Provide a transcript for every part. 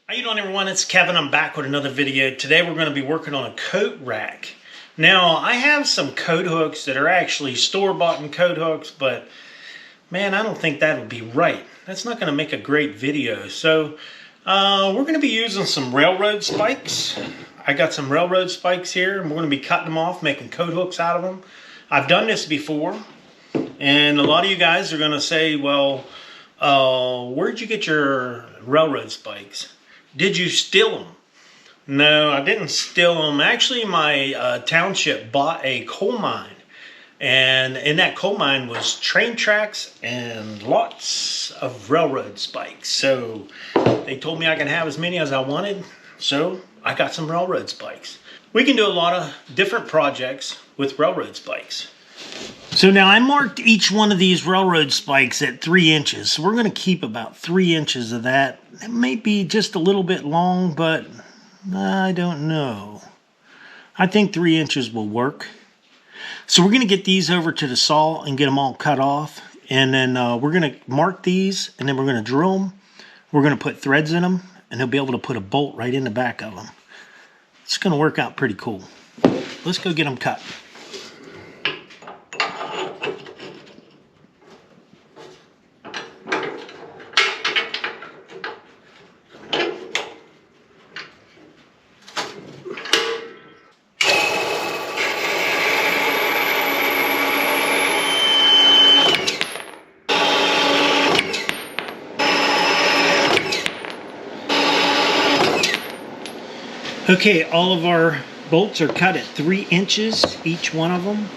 How you doing, everyone? It's Kevin. I'm back with another video. Today we're going to be working on a coat rack. Now, I have some coat hooks that are actually store-bought coat hooks, but man, I don't think that would be right. That's not going to make a great video. So we're going to be using some railroad spikes. I got some railroad spikes here, and we're going to be cutting them off, making coat hooks out of them. I've done this before, and a lot of you guys are going to say, well, where'd you get your railroad spikes? Did you steal them? No, I didn't steal them. Actually, my township bought a coal mine. And in that coal mine was train tracks and lots of railroad spikes. So they told me I could have as many as I wanted. So I got some railroad spikes. We can do a lot of different projects with railroad spikes. So now I marked each one of these railroad spikes at 3 inches. So we're going to keep about 3 inches of that. It may be just a little bit long, but I don't know. I think 3 inches will work. So we're going to get these over to the saw and get them all cut off. And then we're going to mark these, and then we're going to drill them. We're going to put threads in them, and they'll be able to put a bolt right in the back of them. It's going to work out pretty cool. Let's go get them cut. Okay, all of our bolts are cut at 3 inches, each one of them.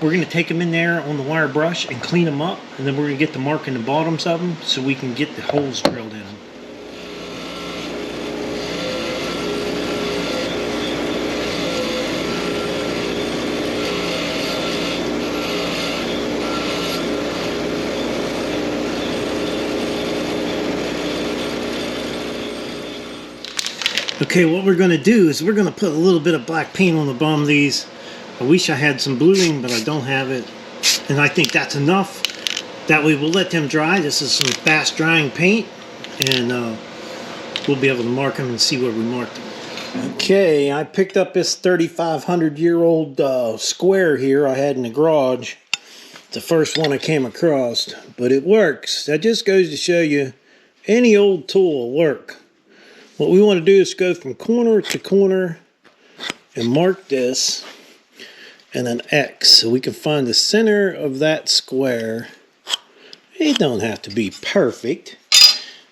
We're going to take them in there on the wire brush and clean them up, and then we're going to get the mark in the bottoms of them so we can get the holes drilled in them. Okay, what we're going to do is we're going to put a little bit of black paint on the bottom of these. I wish I had some bluing, but I don't have it. And I think that's enough. That way we'll let them dry. This is some fast drying paint. And we'll be able to mark them and see where we marked them. Okay, I picked up this 3,500-year-old square here I had in the garage. It's the first one I came across, but it works. That just goes to show you any old tool will work. What we want to do is go from corner to corner and mark this and an X so we can find the center of that square. It don't have to be perfect.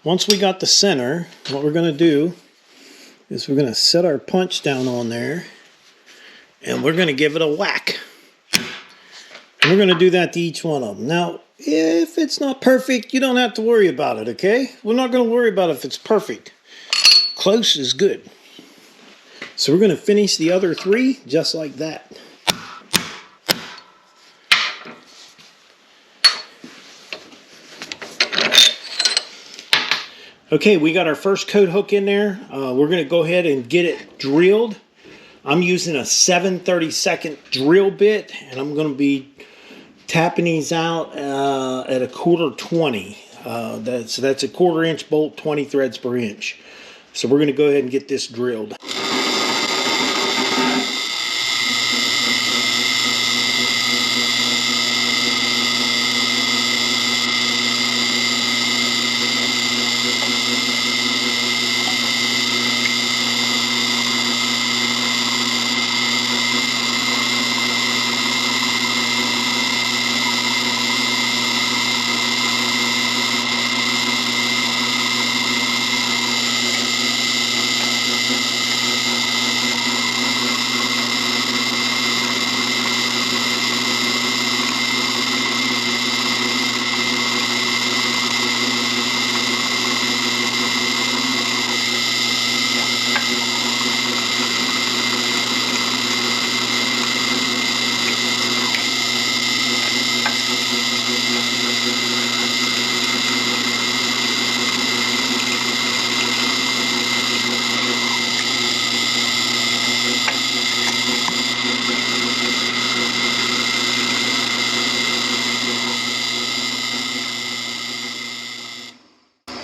Once we got the center, what we're going to do is we're going to set our punch down on there and we're going to give it a whack. And we're going to do that to each one of them. Now, if it's not perfect, you don't have to worry about it, okay? We're not going to worry about if it's perfect. Close is good. So we're going to finish the other 3 just like that. Okay, we got our first coat hook in there. We're going to go ahead and get it drilled. I'm using a 7/32 drill bit, and I'm going to be tapping these out at a 1/4 20. So that's a 1/4 inch bolt, 20 threads per inch. So we're going to go ahead and get this drilled.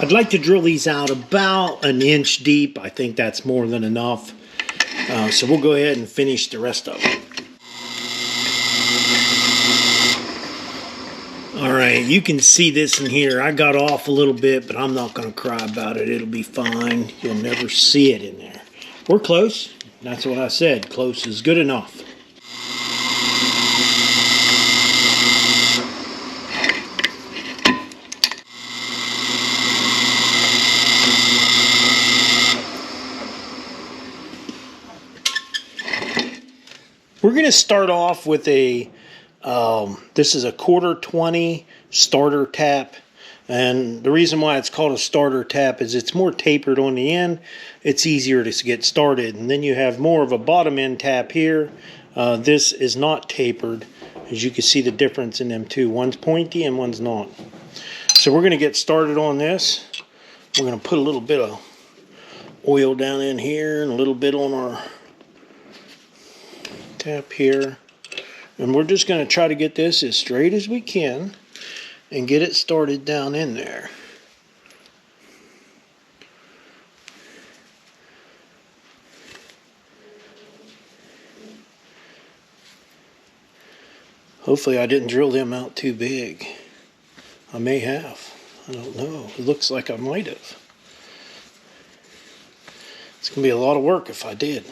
I'd like to drill these out about an inch deep. I think that's more than enough. So we'll go ahead and finish the rest of them. Alright, you can see this in here. I got off a little bit, but I'm not going to cry about it. It'll be fine. You'll never see it in there. We're close. That's what I said. Close is good enough. We're going to start off with a, this is a 1/4-20 starter tap. And the reason why it's called a starter tap is it's more tapered on the end. It's easier to get started. And then you have more of a bottom end tap here. This is not tapered. As you can see the difference in them two. One's pointy and one's not. So we're going to get started on this. We're going to put a little bit of oil down in here and a little bit on our tap here, and we're just going to try to get this as straight as we can and get it started down in there. Hopefully I didn't drill them out too big. I may have. I don't know. It looks like I might have. It's going to be a lot of work if I did.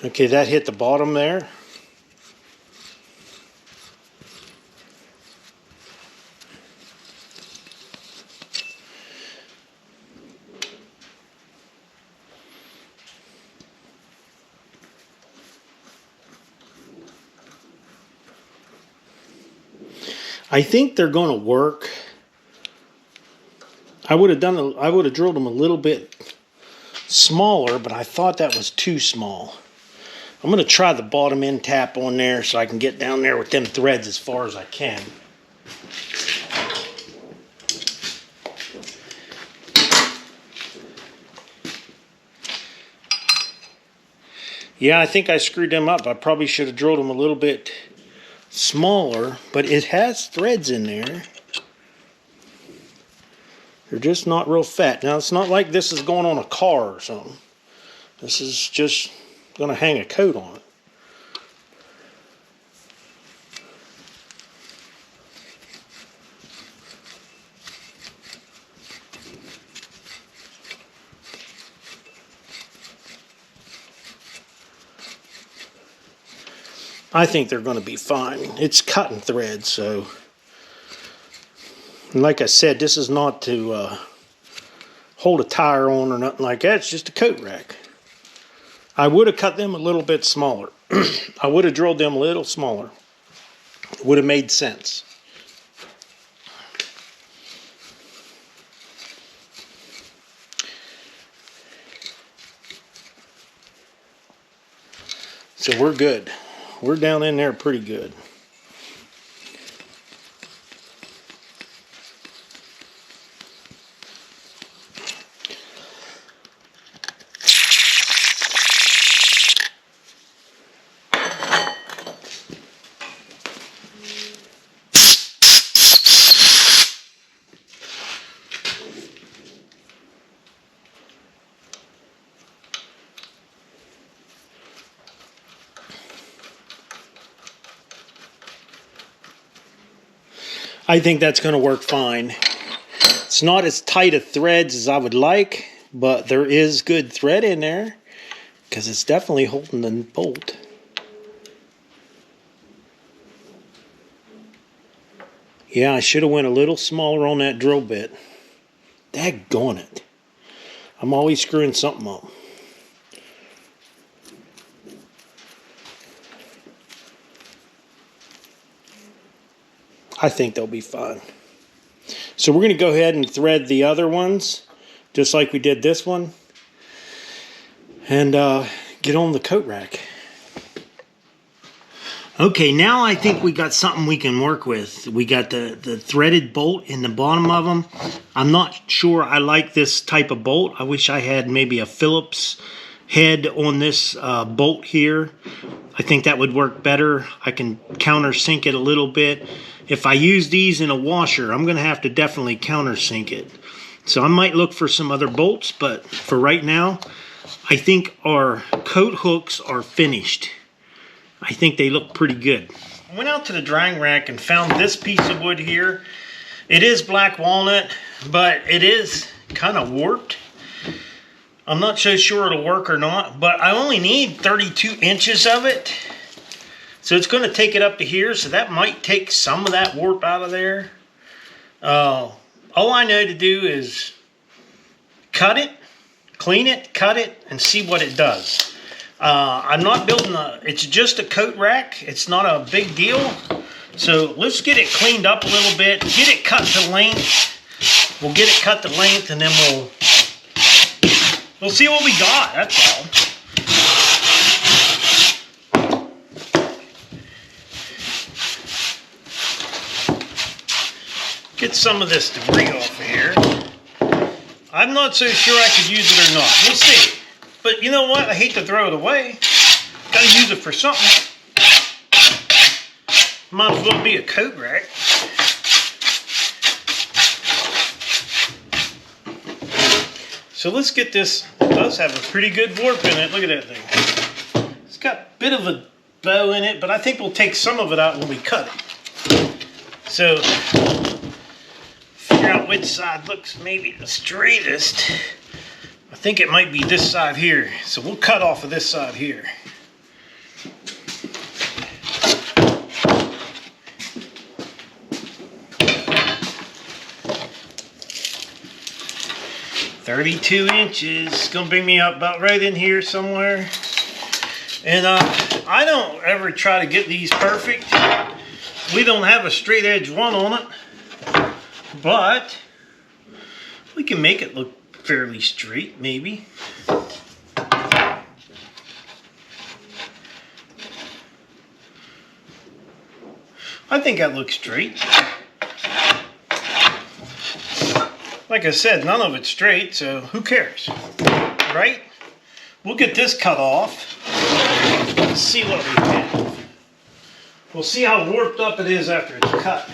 Okay, that hit the bottom there. I think they're going to work. I would have drilled them a little bit smaller, but I thought that was too small. I'm going to try the bottom end tap on there so I can get down there with them threads as far as I can. Yeah, I think I screwed them up. I probably should have drilled them a little bit smaller, but it has threads in there. They're just not real fat. Now, it's not like this is going on a car or something. This is just going to hang a coat on it. I think they're going to be fine. It's cotton thread, so... And like I said, this is not to hold a tire on or nothing like that. It's just a coat rack. I would have cut them a little bit smaller. I would have drilled them a little smaller. It would have made sense. So we're good. We're down in there pretty good. I think that's going to work fine. It's not as tight of threads as I would like, but there is good thread in there because it's definitely holding the bolt. Yeah, I should have went a little smaller on that drill bit. Daggone it. I'm always screwing something up. I think they'll be fine. So we're going to go ahead and thread the other ones, just like we did this one, and get on the coat rack. Okay, now I think we got something we can work with. We got the threaded bolt in the bottom of them. I'm not sure I like this type of bolt. I wish I had maybe a Phillips head on this bolt here. I think that would work better. I can countersink it a little bit. If I use these in a washer, I'm going to have to definitely countersink it. So I might look for some other bolts, but for right now, I think our coat hooks are finished. I think they look pretty good. I went out to the drying rack and found this piece of wood here. It is black walnut, but it is kind of warped. I'm not so sure it'll work or not, but I only need 32 inches of it. So it's going to take it up to here, so that might take some of that warp out of there. All I know to do is cut it, clean it, cut it, and see what it does. I'm not building it's just a coat rack. It's not a big deal. So let's get it cleaned up a little bit, get it cut to length. We'll get it cut to length and then we'll see what we got, that's all. Get some of this debris off of here. I'm not so sure I could use it or not. We'll see. But you know what? I hate to throw it away. Gotta use it for something. Might as well be a coat rack. So let's get this. It does have a pretty good warp in it. Look at that thing. It's got a bit of a bow in it, but I think we'll take some of it out when we cut it. So, figure out which side looks maybe the straightest. I think it might be this side here, so we'll cut off of this side here. $32 inches. It's gonna bring me up about right in here somewhere. And I don't ever try to get these perfect. We don't have a straight edge one on it, but we can make it look fairly straight, maybe. I think that looks straight. Like I said, none of it's straight, so who cares, right? We'll get this cut off. Let's see what we have. We'll see how warped up it is after it's cut.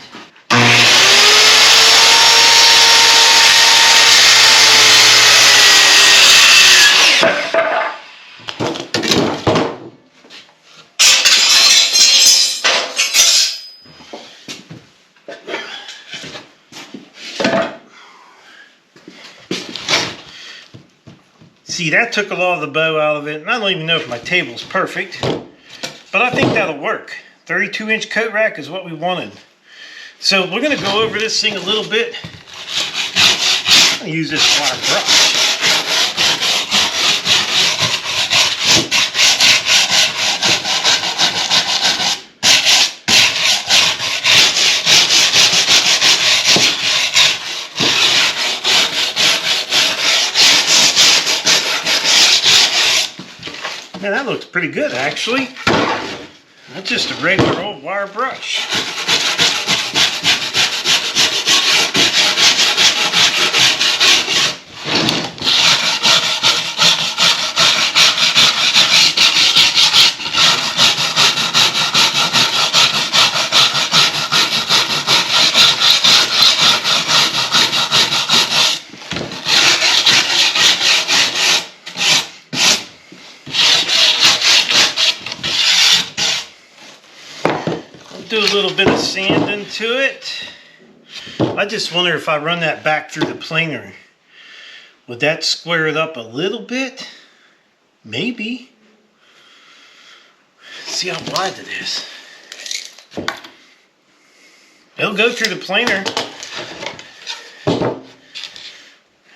See, that took a lot of the bow out of it, and I don't even know if my table's perfect, but I think that'll work. 32-inch coat rack is what we wanted. So we're going to go over this thing a little bit. I'm going to use this wire brush. Man, that looks pretty good, actually. That's just a regular old wire brush. Do a little bit of sand into it. I just wonder if I run that back through the planer, would that square it up a little bit? Maybe. See how wide it is. It'll go through the planer.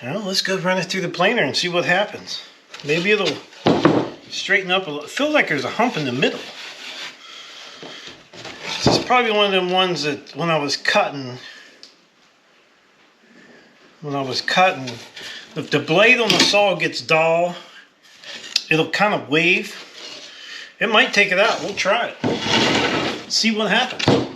Well, let's go run it through the planer and see what happens. Maybe it'll straighten up a little. It feels like there's a hump in the middle. This is probably one of them ones that when I was cutting, if the blade on the saw gets dull, it'll kind of wave. It might take it out. We'll try it. see what happens.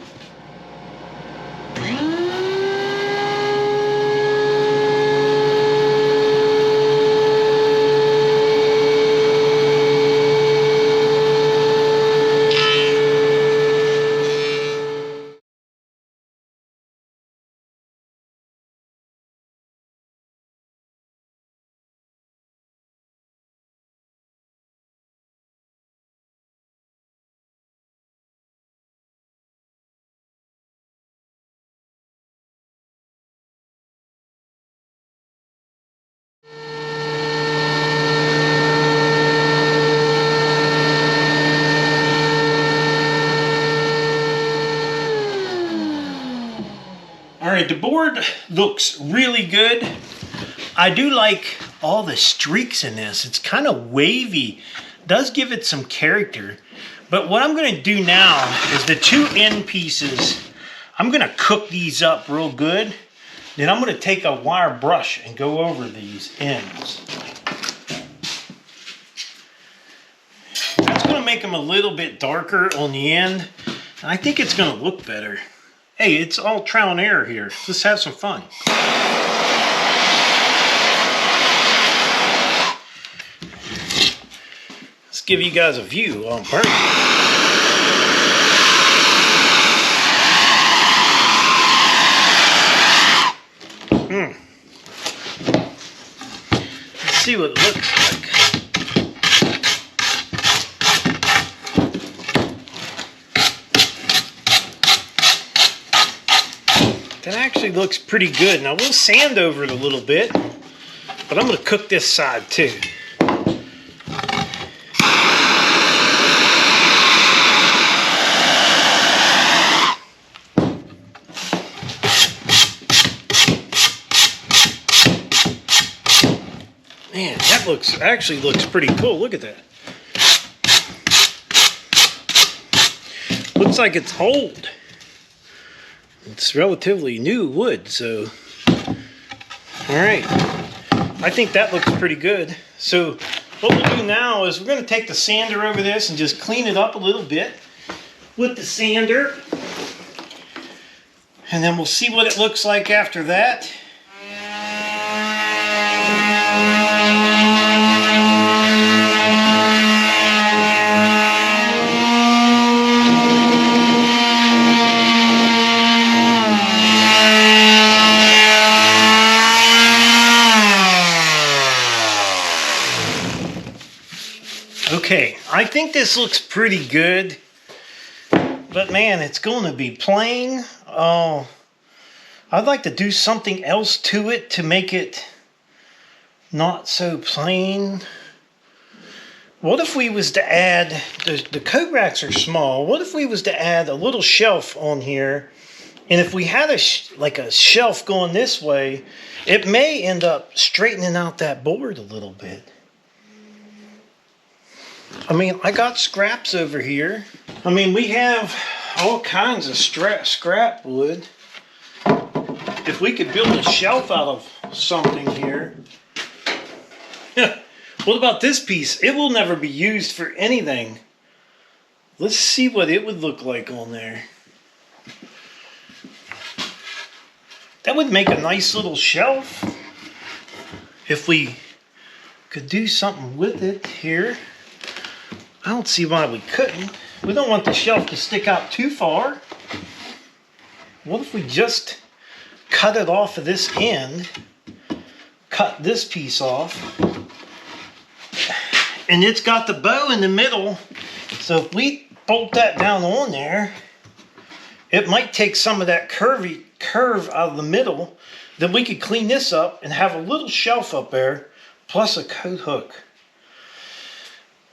Alright, the board looks really good. I do like all the streaks in this. It's kind of wavy. Does give it some character. But what I'm going to do now is the two end pieces, I'm going to cook these up real good. Then I'm going to take a wire brush and go over these ends. That's going to make them a little bit darker on the end. And I think it's going to look better. Hey, it's all trial and error here. Let's have some fun. Let's give you guys a view on burning. Let's see what it looks like. That actually looks pretty good. Now we'll sand over it a little bit, but I'm going to cook this side too. Man, that actually looks pretty cool. Look at that. Looks like it's old. It's relatively new wood, so alright. I think that looks pretty good. So what we'll do now is we're going to take the sander over this and just clean it up a little bit with the sander. And then we'll see what it looks like after that. Okay, I think this looks pretty good, but man, it's going to be plain. Oh, I'd like to do something else to it to make it not so plain. What if we was to add, the coat racks are small, what if we was to add a little shelf on here, and if we had like a shelf going this way, it may end up straightening out that board a little bit. I mean, I got scraps over here. I mean, we have all kinds of scrap wood. If we could build a shelf out of something here. What about this piece? It will never be used for anything. Let's see what it would look like on there. That would make a nice little shelf. If we could do something with it here. I don't see why we couldn't. We don't want the shelf to stick out too far. What if we just cut it off of this end, cut this piece off, and it's got the bow in the middle, so if we bolt that down on there, it might take some of that curve out of the middle, then we could clean this up and have a little shelf up there, plus a coat hook.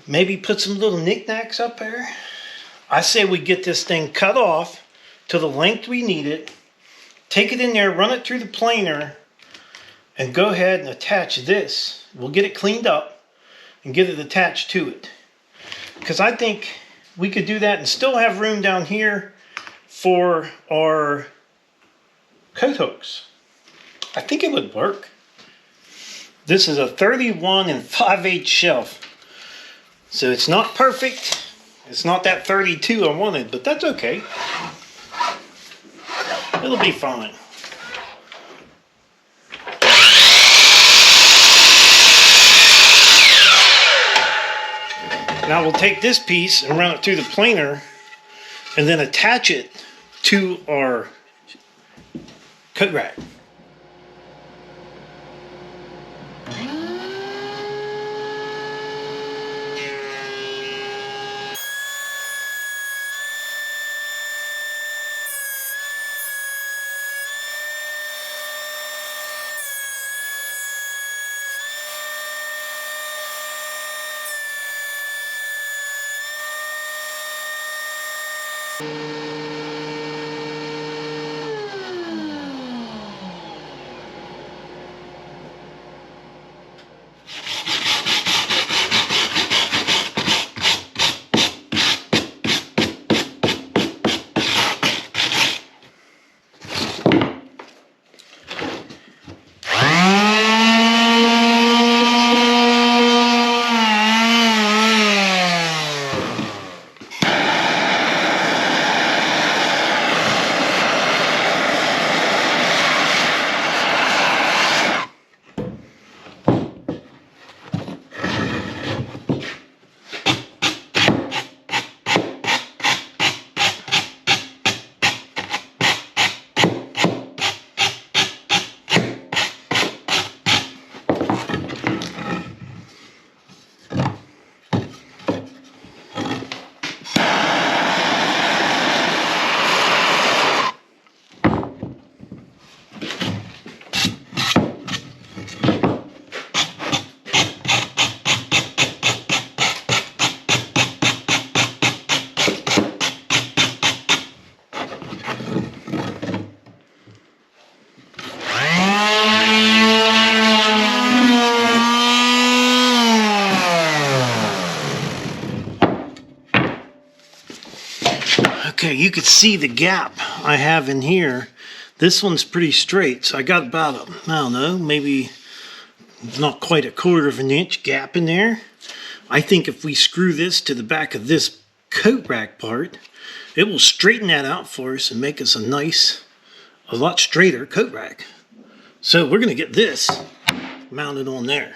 Maybe put some little knickknacks up there. I say we get this thing cut off to the length we need it. Take it in there, run it through the planer, and go ahead and attach this. We'll get it cleaned up and get it attached to it. Because I think we could do that and still have room down here for our coat hooks. I think it would work. This is a 31 5/8 shelf. So it's not perfect, It's not that 32 I wanted, but that's okay. It'll be fine. Now we'll take this piece and run it through the planer and then attach it to our coat rack. Okay, you can see the gap I have in here. This one's pretty straight, so I got about, I don't know, maybe not quite a 1/4 of an inch gap in there. I think if we screw this to the back of this coat rack part, it will straighten that out for us and make us a nice, a lot straighter coat rack. So we're going to get this mounted on there.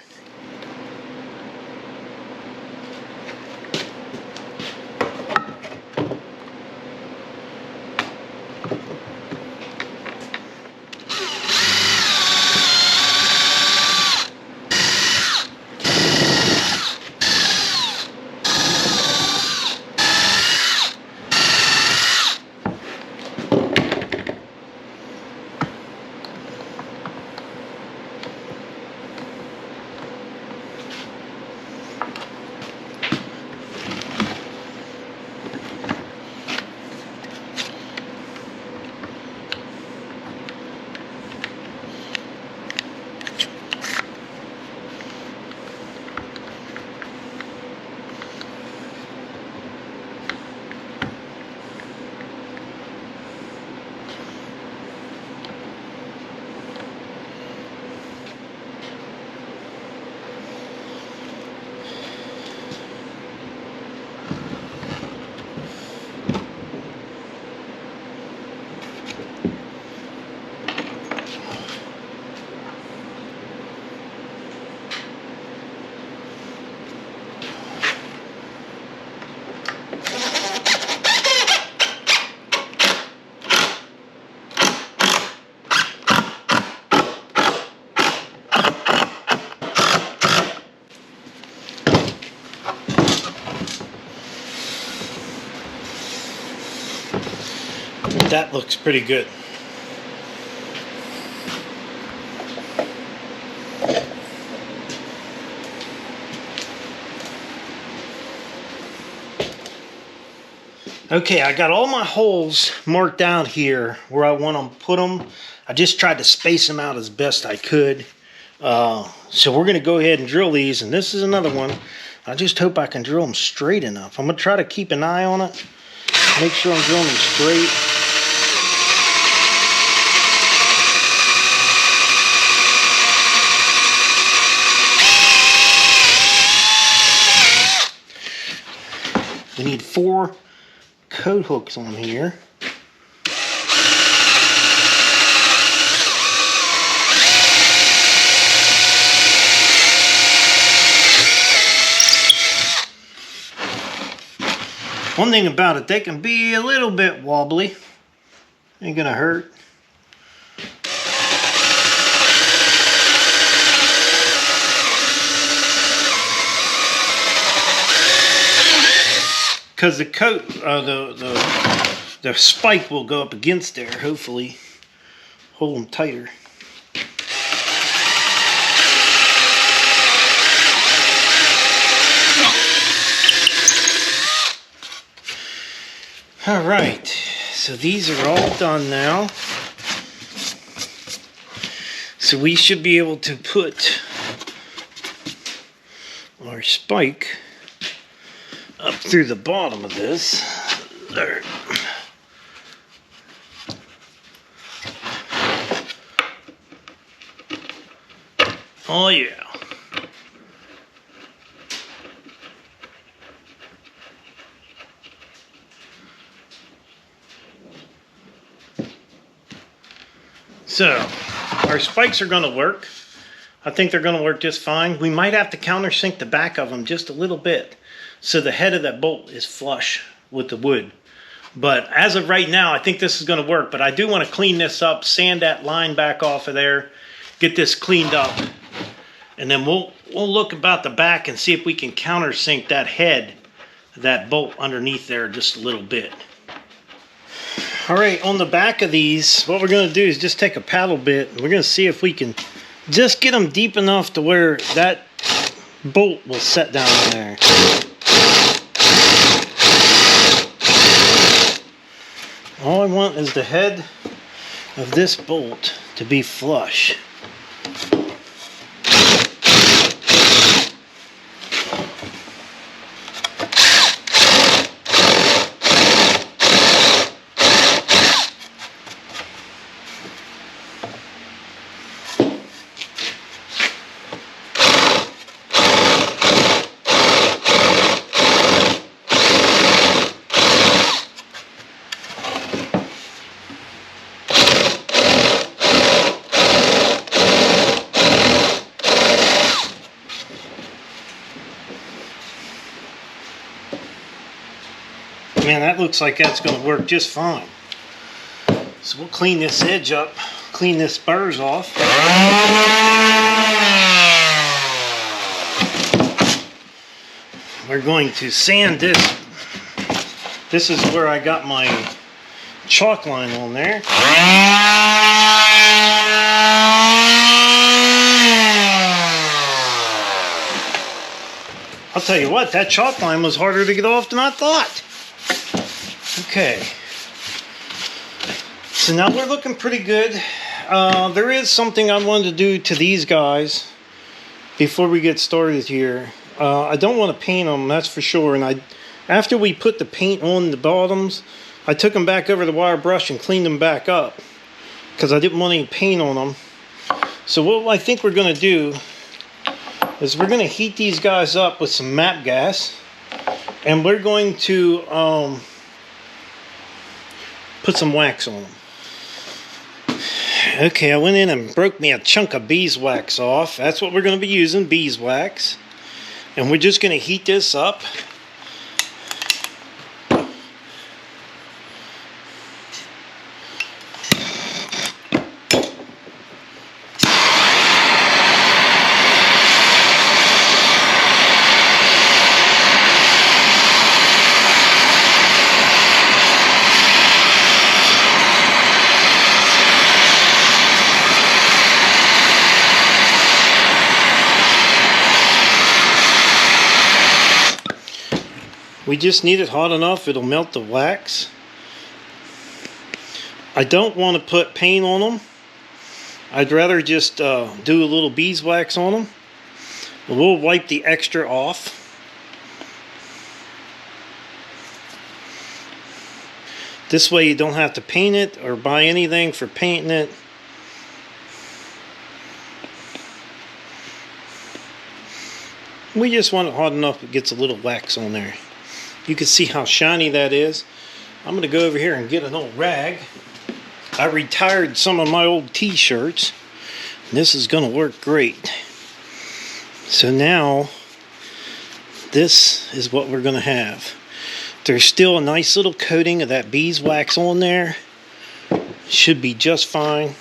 That looks pretty good. Okay, I got all my holes marked out here where I want to put them. I just tried to space them out as best I could. So we're going to go ahead and drill these, and this is another one. I just hope I can drill them straight enough. I'm going to try to keep an eye on it, make sure I'm drilling them straight. You need 4 coat hooks on here. One thing about it, they can be a little bit wobbly. Ain't gonna hurt. Because the coat, the spike will go up against there, hopefully hold them tighter. All right, so these are all done now. So we should be able to put our spike up through the bottom of this. There. Oh yeah. So, our spikes are going to work. I think they're going to work just fine. We might have to countersink the back of them just a little bit so the head of that bolt is flush with the wood. But as of right now, I think this is going to work. But I do want to clean this up, sand that line back off of there, get this cleaned up. And then we'll look about the back and see if we can countersink that head, that bolt underneath there just a little bit. Alright, on the back of these, what we're going to do is just take a paddle bit and we're going to see if we can just get them deep enough to where that bolt will set down in there. All I want is the head of this bolt to be flush. Man, that looks like that's going to work just fine. So we'll clean this edge up, clean this spurs off. We're going to sand this. This is where I got my chalk line on there. I'll tell you what, that chalk line was harder to get off than I thought. Okay, so now we're looking pretty good. There is something I wanted to do to these guys before we get started here. I don't want to paint them, that's for sure. And after we put the paint on the bottoms, I took them back over the wire brush and cleaned them back up because I didn't want any paint on them. So what I think we're going to do is we're going to heat these guys up with some MAP gas, and we're going to put some wax on them. Okay, I went in and broke me a chunk of beeswax off. That's what we're going to be using, beeswax. And we're just going to heat this up. We just need it hot enough, it'll melt the wax. I don't want to put paint on them. I'd rather just do a little beeswax on them. We'll wipe the extra off. This way you don't have to paint it or buy anything for painting it. We just want it hot enough it gets a little wax on there. You can see how shiny that is. I'm going to go over here and get an old rag. I retired some of my old t-shirts. This is going to work great. So now, this is what we're going to have. There's still a nice little coating of that beeswax on there. Should be just fine.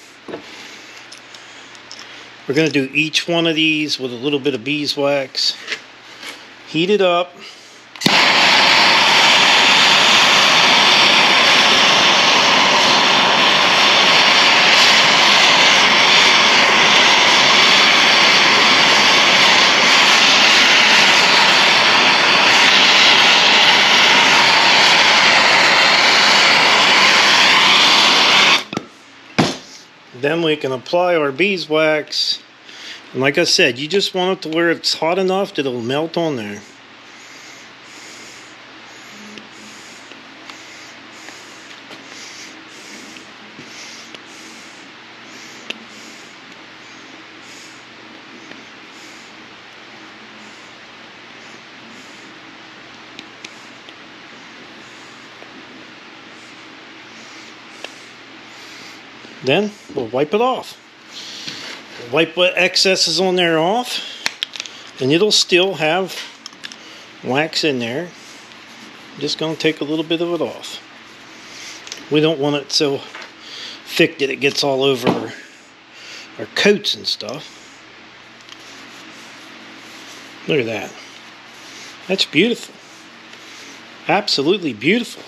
We're going to do each one of these with a little bit of beeswax. Heat it up. Then we can apply our beeswax. And like I said, you just want it to where it's hot enough that it'll melt on there. Then we'll wipe it off. Wipe what excess is on there off, and it'll still have wax in there. I'm just going to take a little bit of it off. We don't want it so thick that it gets all over our coats and stuff. Look at that. That's beautiful. Absolutely beautiful.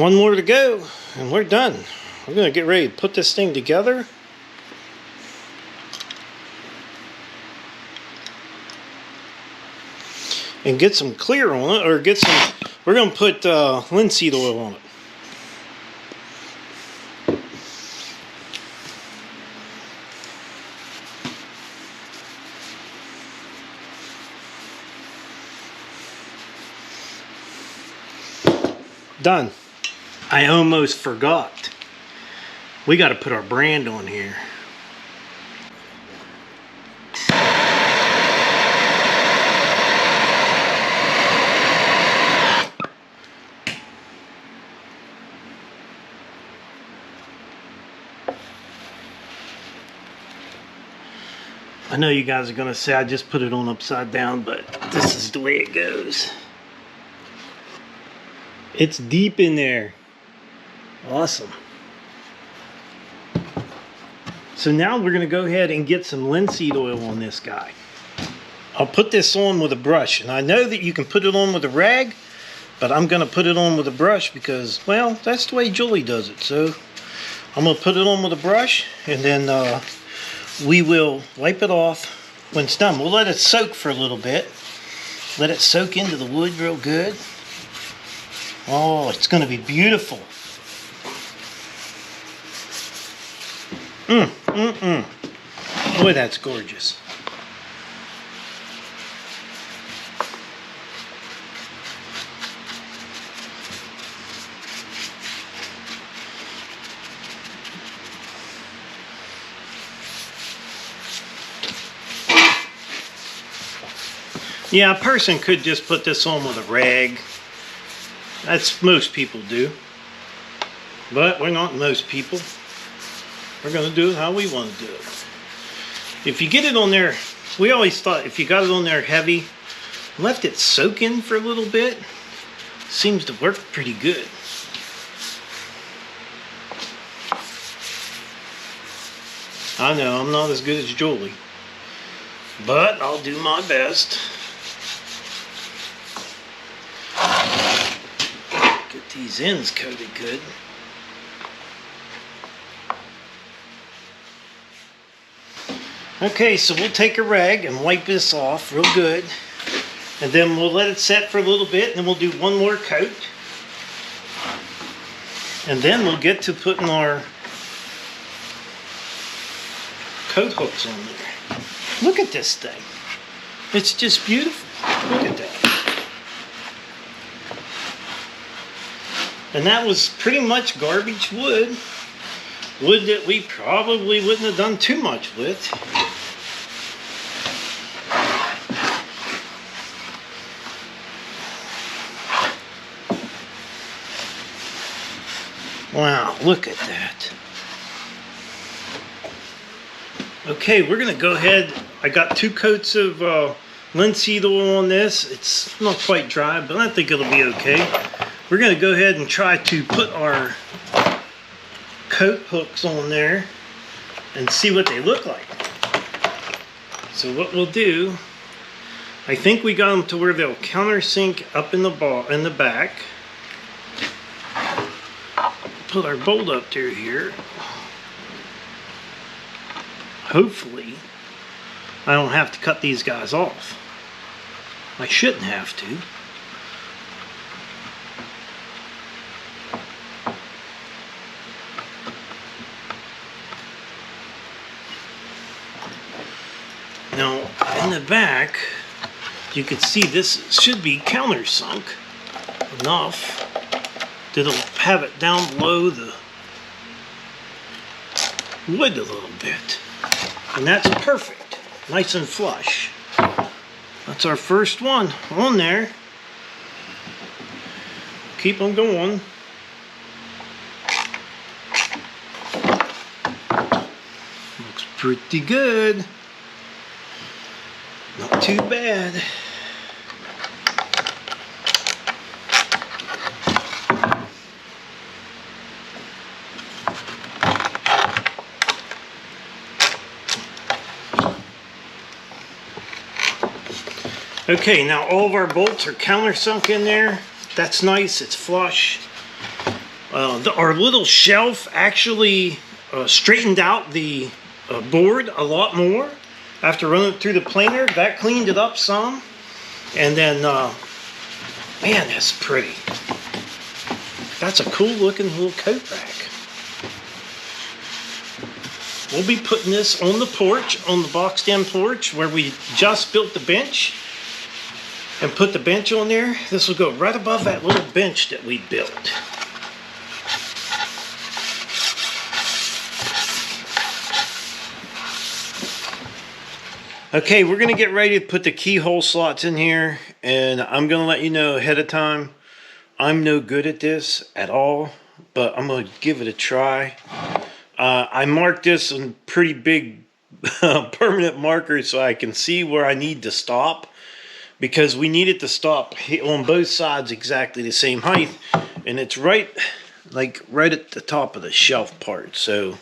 One more to go. And we're done. We're going to get ready to put this thing together. And get some clear on it, or get some, we're going to put linseed oil on it. Done. I almost forgot. We got to put our brand on here. I know you guys are going to say I just put it on upside down, but this is the way it goes. It's deep in there. Awesome. So now we're going to go ahead and get some linseed oil on this guy. I'll put this on with a brush, and I know that you can put it on with a rag, but I'm going to put it on with a brush because, well, that's the way Julie does it. So I'm going to put it on with a brush, and then we will wipe it off when it's done. We'll let it soak for a little bit. Let it soak into the wood real good. Oh, it's going to be beautiful. Boy, that's gorgeous. Yeah, a person could just put this on with a rag. That's most people do. But we're not most people. We're going to do it how we want to do it. If you get it on there, we always thought if you got it on there heavy, left it soak in for a little bit, seems to work pretty good. I know, I'm not as good as Julie, but I'll do my best. Get these ends coated good. Okay, so we'll take a rag and wipe this off real good. And then we'll let it set for a little bit, and then we'll do one more coat. And then we'll get to putting our coat hooks on there. Look at this thing. It's just beautiful. Look at that. And that was pretty much garbage wood. Wood that we probably wouldn't have done too much with. Wow, look at that. Okay, we're gonna go ahead. I got 2 coats of linseed oil on this. It's not quite dry, but I think it'll be okay. We're gonna go ahead and try to put our coat hooks on there and see what they look like. So what we'll do, I think we got them to where they'll countersink up in the back. Put our bolt up through here. Hopefully, I don't have to cut these guys off. I shouldn't have to. Now, in the back, you can see this should be countersunk enough that it'll have it down below the wood a little bit. And that's perfect. Nice and flush. That's our first one on there. Keep on going. Looks pretty good. Not too bad. Okay, now all of our bolts are countersunk in there. That's nice, it's flush. Our little shelf actually straightened out the board a lot more after running it through the planer. That cleaned it up some. And then, man, that's pretty. That's a cool looking little coat rack. We'll be putting this on the porch, on the boxed in porch where we just built the bench. And put the bench on there. This will go right above that little bench that we built. Okay, we're gonna get ready to put the keyhole slots in here, and I'm gonna let you know ahead of time, I'm no good at this at all, but I'm gonna give it a try. I marked this in pretty big permanent markers so I can see where I need to stop, because we need it to stop on both sides exactly the same height, and it's right at the top of the shelf part. So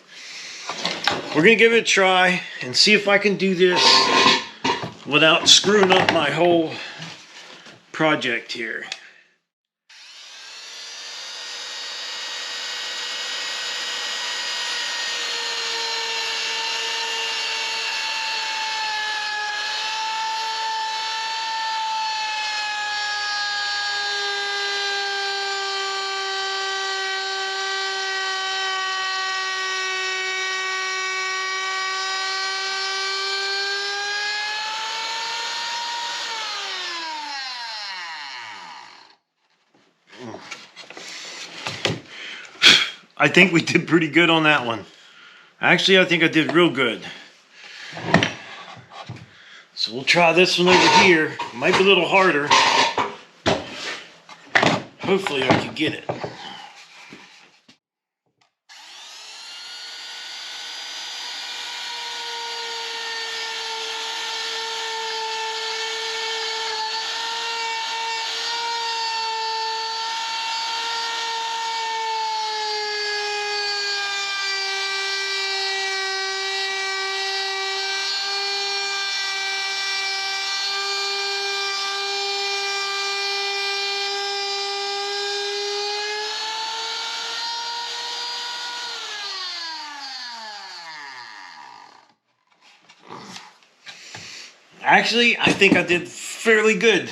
we're gonna give it a try and see if I can do this without screwing up my whole project here. I think we did pretty good on that one. Actually, I think I did real good. So we'll try this one over here. It might be a little harder. Hopefully I can get it. Actually, I think I did fairly good.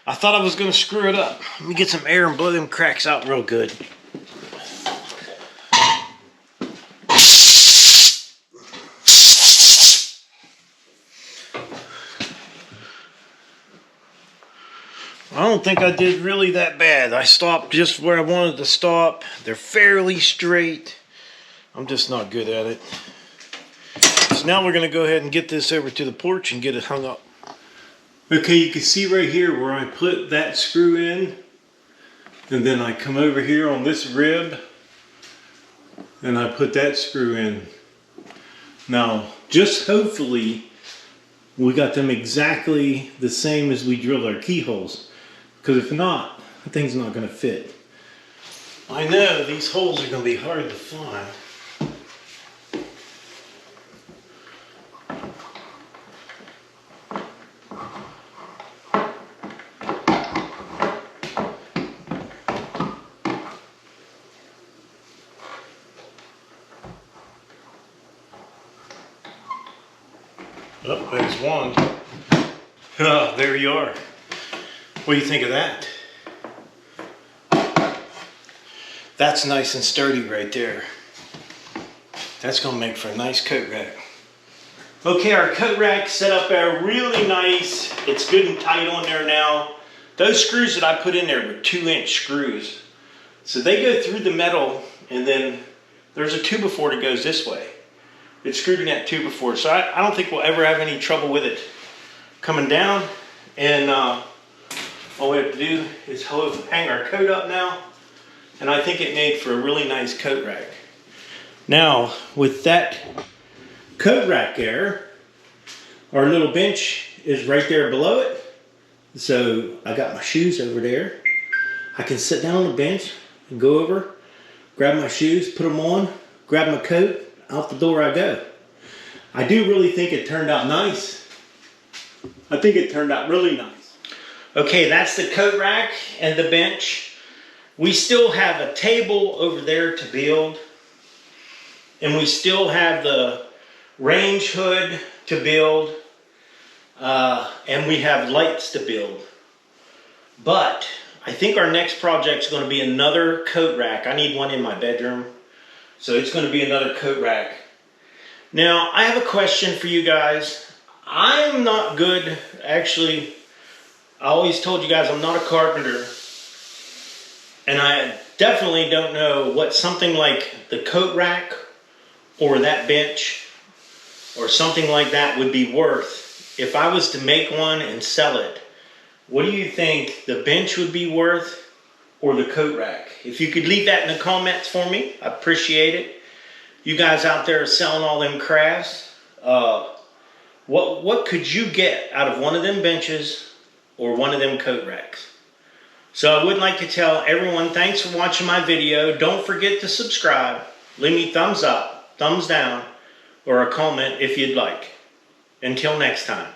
I thought I was going to screw it up. Let me get some air and blow them cracks out real good. I don't think I did really that bad. I stopped just where I wanted to stop. They're fairly straight. I'm just not good at it. So now we're going to go ahead and get this over to the porch and get it hung up. Okay, you can see right here where I put that screw in. And then I come over here on this rib and I put that screw in. Now, just hopefully, we got them exactly the same as we drilled our keyholes. Because if not, the thing's not going to fit. I know these holes are going to be hard to find. Oh, there's one. Oh, there you are. What do you think of that? That's nice and sturdy right there. That's gonna make for a nice coat rack. Okay, our coat rack set up there really nice. It's good and tight on there now. Those screws that I put in there were 2-inch screws. So they go through the metal, and then there's a 2x4 that goes this way. It's screwed in that 2x4, so I don't think we'll ever have any trouble with it coming down. And all we have to do is hang our coat up now, and I think it made for a really nice coat rack. Now, with that coat rack there, our little bench is right there below it. So I got my shoes over there. I can sit down on the bench and go over, grab my shoes, put them on, grab my coat, out the door I go. I do really think it turned out nice. I think it turned out really nice. Okay, that's the coat rack and the bench. We still have a table over there to build. And we still have the range hood to build. And we have lights to build. But I think our next project is going to be another coat rack. I need one in my bedroom. So it's going to be another coat rack. Now, I have a question for you guys. I'm not good, actually, I always told you guys I'm not a carpenter. And I definitely don't know what something like the coat rack or that bench or something like that would be worth. If I was to make one and sell it, what do you think the bench would be worth or the coat rack? If you could leave that in the comments for me, I appreciate it. You guys out there selling all them crafts, what could you get out of one of them benches or one of them coat racks? So I would like to tell everyone, thanks for watching my video. Don't forget to subscribe. Leave me thumbs up, thumbs down, or a comment if you'd like. Until next time.